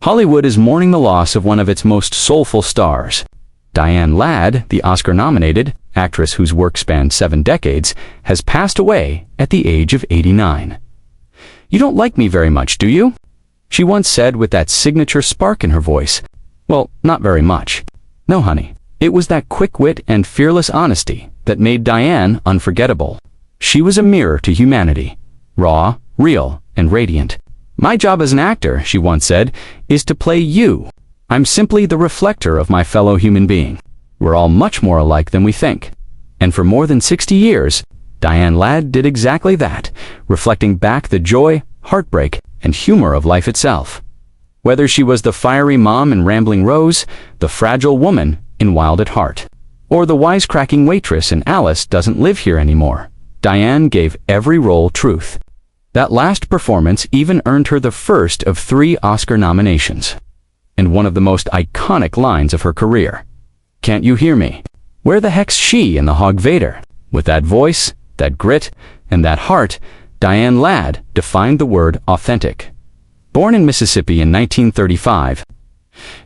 Hollywood is mourning the loss of one of its most soulful stars. Diane Ladd, the Oscar-nominated actress whose work spanned 7 decades, has passed away at the age of 89. "You don't like me very much, do you?" she once said with that signature spark in her voice. Well, not very much. No, honey. It was that quick wit and fearless honesty that made Diane unforgettable. She was a mirror to humanity, raw, real, and radiant. "My job as an actor," she once said, "is to play you. I'm simply the reflector of my fellow human being. We're all much more alike than we think." And for more than 60 years, Diane Ladd did exactly that, reflecting back the joy, heartbreak, and humor of life itself. Whether she was the fiery mom in Rambling Rose, the fragile woman in Wild at Heart, or the wisecracking waitress in Alice Doesn't Live Here Anymore, Diane gave every role truth. That last performance even earned her the first of 3 Oscar nominations, and one of the most iconic lines of her career. "Can't you hear me? Where the heck's she in the Hog Vader?" With that voice, that grit, and that heart, Diane Ladd defined the word authentic. Born in Mississippi in 1935,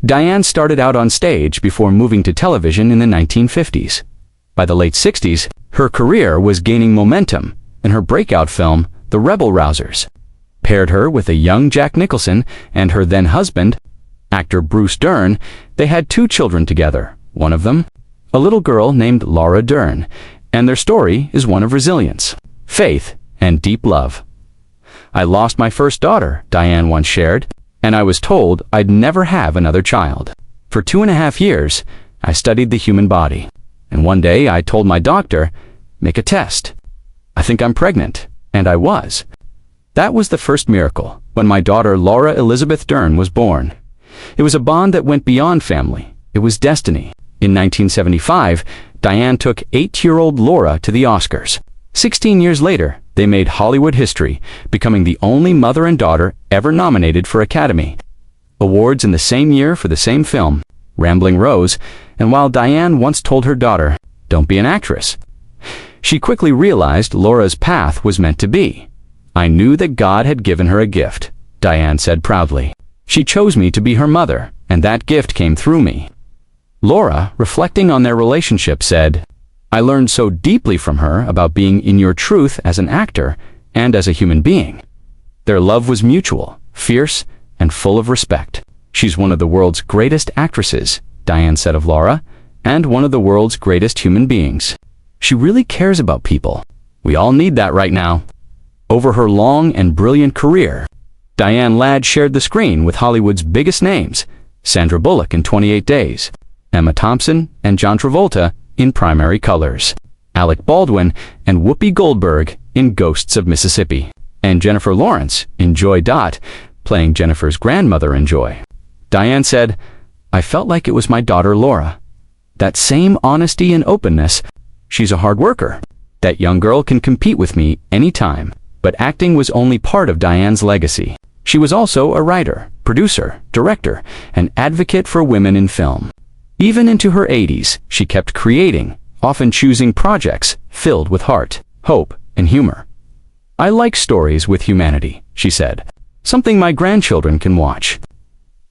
Diane started out on stage before moving to television in the 1950s. By the late 60s, her career was gaining momentum, and her breakout film, The Rebel Rousers, paired her with a young Jack Nicholson and her then-husband, actor Bruce Dern. They had 2 children together, one of them, a little girl named Laura Dern, and their story is one of resilience, faith, and deep love. "I lost my first daughter," Diane once shared, "and I was told I'd never have another child. For 2.5 years, I studied the human body, and one day I told my doctor, 'Make a test. I think I'm pregnant,' and I was. That was the first miracle, when my daughter Laura Elizabeth Dern was born. It was a bond that went beyond family. It was destiny." In 1975, Diane took 8-year-old Laura to the Oscars. 16 years later, they made Hollywood history, becoming the only mother and daughter ever nominated for Academy Awards in the same year for the same film, Rambling Rose. And while Diane once told her daughter, "Don't be an actress," she quickly realized Laura's path was meant to be. "I knew that God had given her a gift," Diane said proudly. "She chose me to be her mother, and that gift came through me." Laura, reflecting on their relationship, said, "I learned so deeply from her about being in your truth as an actor and as a human being. Their love was mutual, fierce, and full of respect." "She's one of the world's greatest actresses," Diane said of Laura, "and one of the world's greatest human beings. She really cares about people. We all need that right now." Over her long and brilliant career, Diane Ladd shared the screen with Hollywood's biggest names, Sandra Bullock in 28 Days, Emma Thompson and John Travolta in Primary Colors, Alec Baldwin and Whoopi Goldberg in Ghosts of Mississippi, and Jennifer Lawrence in Joy, playing Jennifer's grandmother in Joy. Diane said, "I felt like it was my daughter Laura. That same honesty and openness. She's a hard worker. That young girl can compete with me anytime." But acting was only part of Diane's legacy. She was also a writer, producer, director, and advocate for women in film. Even into her 80s, she kept creating, often choosing projects filled with heart, hope, and humor. "I like stories with humanity," she said. "Something my grandchildren can watch."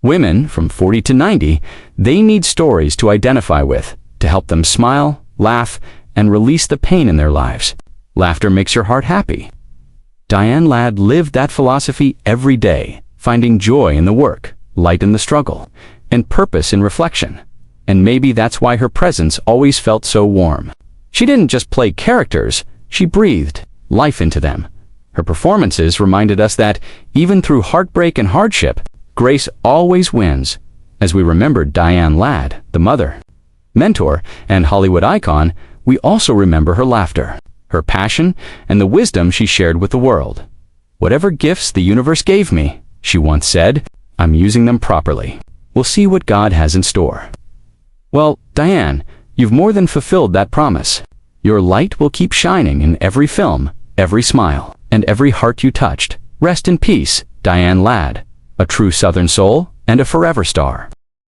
Women from 40 to 90, they need stories to identify with, to help them smile, laugh, and release the pain in their lives. Laughter makes your heart happy. Diane Ladd lived that philosophy every day, finding joy in the work, light in the struggle, and purpose in reflection. And maybe that's why her presence always felt so warm. She didn't just play characters, she breathed life into them. Her performances reminded us that, even through heartbreak and hardship, grace always wins. As we remembered Diane Ladd, the mother, mentor, and Hollywood icon, we also remember her laughter, her passion, and the wisdom she shared with the world. "Whatever gifts the universe gave me," she once said, "I'm using them properly. We'll see what God has in store." Well, Diane, you've more than fulfilled that promise. Your light will keep shining in every film, every smile, and every heart you touched. Rest in peace, Diane Ladd, a true Southern soul and a forever star.